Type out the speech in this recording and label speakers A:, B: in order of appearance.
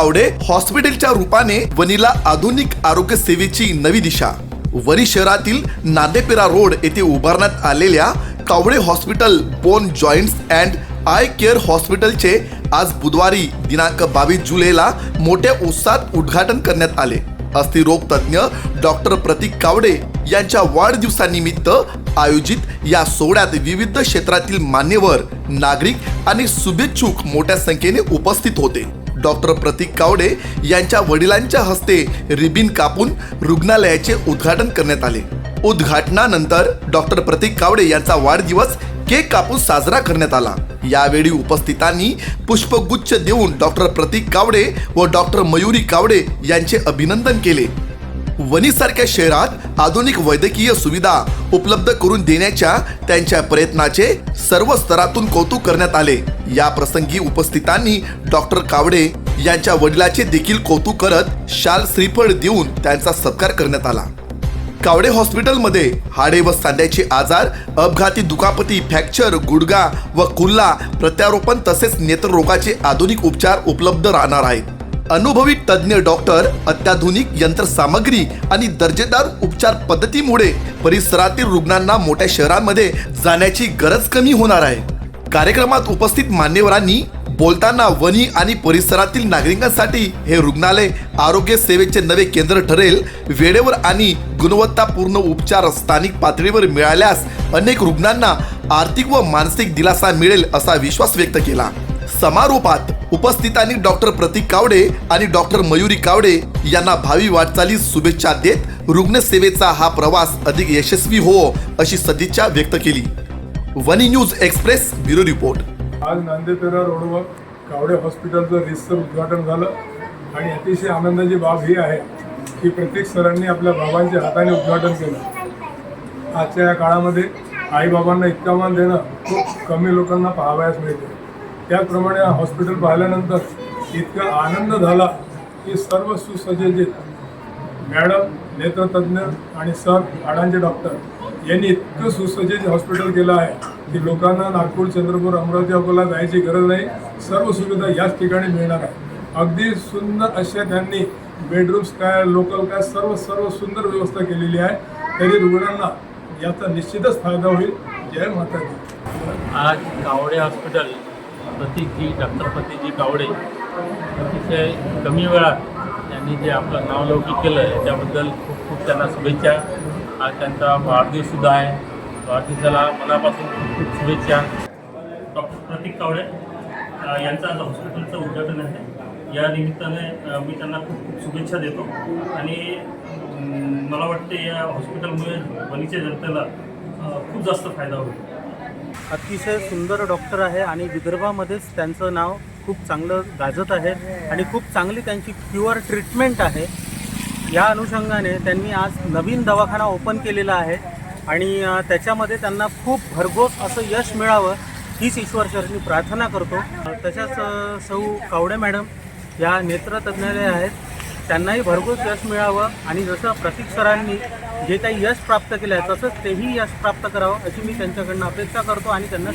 A: कावडे हॉस्पिटलच्या रूपाने वणीला आधुनिक आरोग्य सेवेची नवी दिशा। वणी शहरातील नांदेपेरा रोड येथे उभारण्यात आलेल्या Kawade hospital bone joints and I care हॉस्पिटलचे आज बुधवारी दिनांक 22 जुलैला मोठ्या उत्साहात उद्घाटन करण्यात आले। अस्थिरोग तज्ञ डॉक्टर प्रतीक कावडे यांच्या वाढदिवसानिमित्त आयोजित या सोहळ्यात विविध क्षेत्रातील मान्यवर, नागरिक आणि शुभेच्छुक मोठ्या संख्येने उपस्थित होते। डॉक्टर प्रतीक कावडे यांच्या वडिलांच्या हस्ते रिबीन कापून रुग्णालयाचे उद्घाटन करण्यात आले। उद्घाटनानंतर डॉक्टर प्रतीक कावडे यांचा वाढदिवस केक कापून साजरा करण्यात आला। यावेळी उपस्थितांनी पुष्पगुच्छ देऊन डॉक्टर प्रतीक कावडे व डॉक्टर मयुरी कावडे यांचे अभिनंदन केले। वणीसारख्या शहरात आधुनिक वैद्यकीय सुविधा उपलब्ध करून देण्याच्या त्यांच्या प्रयत्नाचे सर्व स्तरातून कौतुक करण्यात आले। या प्रसंगी उपस्थितांनी डॉक्टर कावडे यांच्या वडिलांचे देखील कौतुक करत शाल श्रीफळ देऊन त्यांचा सत्कार करण्यात आला। कावडे हॉस्पिटलमध्ये हाडे व सांध्याचे आजार, अपघाती दुखापती, फ्रॅक्चर, गुडघा व कुल्ला प्रत्यारोपण तसेच नेत्ररोगाचे आधुनिक उपचार उपलब्ध राहणार आहेत। अनुभवी तज्ञ डॉक्टर, अत्याधुनिक यंत्रसामग्री आणि दर्जेदार उपचार पद्धतीमुळे परिसरातील रुग्णांना मोठ्या शहरांमध्ये जाण्याची गरज कमी होणार आहे। कार्यक्रमात उपस्थित मान्यवरांनी बोलताना वणी आणि परिसरातील नागरिकांसाठी हे रुग्णालय आरोग्य सेवेचे नवे केंद्र ठरेल। वेळेवर आणि गुणवत्तापूर्ण उपचार स्थानिक पातळीवर मिळाल्यास अनेक रुग्णांना आर्थिक व मानसिक दिलासा मिळेल असा विश्वास व्यक्त केला। समारोपात उपस्थितांनी डॉक्टर प्रतीक कावडे आणि डॉक्टर मयुरी कावडे यांना भावी वाटचालीस शुभेच्छा देत रुग्णसेवेचा हा प्रवास अधिक यशस्वी हो अशी सदिच्छा व्यक्त केली। Wani news express bureau report.
B: आज नांदेपेरा रोडवर कावडे हॉस्पिटलचं रितसर उद्घाटन झालं आणि अतिशय आनंदाची बाब ही आहे की प्रतीक सरांनी आपल्या बाबांच्या हाताने उद्घाटन केलं। आजच्या या काळामध्ये आईबाबांना इतका मान देणं खूप कमी लोकांना पाहावयास मिळते। त्याचप्रमाणे हॉस्पिटल पाहिल्यानंतर इतका आनंद झाला की सर्व सुसज्जित मॅडम, नेत्रतज्ञ आणि सर, हाडांचे डॉक्टर यांनी इतकं सुसज्जित हॉस्पिटल केलं आहे की लोकांना नागपूर, चंद्रपूर, अमरावती, अकोला जायची गरज नाही। सर्व सुविधा याच ठिकाणी मिळणार आहे। अगदी सुंदर अशा त्यांनी बेडरूम्स काय, लोकल काय, सर्व सुंदर व्यवस्था केलेली आहे। तरी रुग्णांना याचा निश्चितच फायदा होईल। जय माता दी।
C: आज कावडे हॉस्पिटल डॉक्टर प्रतीकजी कावडे अतिशय कमी वेळात त्यांनी जे आपलं नावलौकिक केलं याच्याबद्दल खूप खूप त्यांना शुभेच्छा। आज त्यांचा वाढदिवससुद्धा आहे। वाढदिवसाला मनापासून खूप खूप शुभेच्छा। डॉक्टर प्रतीक कावडे यांचं आज हॉस्पिटलचं उद्घाटन आहे। या निमित्ताने मी त्यांना खूप खूप शुभेच्छा देतो आणि मला वाटते या हॉस्पिटलमुळे वणीच्या जनतेला खूप जास्त फायदा होईल।
D: अतिशय सुंदर डॉक्टर आहे आणि विदर्भामध्येच त्यांचं नाव खूप चांगलं गाजत आहे आणि खूप चांगली त्यांची प्युअर ट्रीटमेंट आहे। या अनुषंगाने त्यांनी आज नवीन दवाखाना ओपन केलेला आहे आणि त्याच्यामध्ये त्यांना खूप भरघोस असं यश मिळावं हीच ईश्वरचरणी प्रार्थना करतो। तशाच सौ कावडे मॅडम या नेत्रतज्ञालय आहेत, त्यांनाही भरघोस यश मिळावं आणि जसं प्रतीक सरांनी जे काही यश प्राप्त केलं आहे तसंच तेही यश प्राप्त करावं अशी मी त्यांच्याकडनं अपेक्षा करतो आणि त्यांना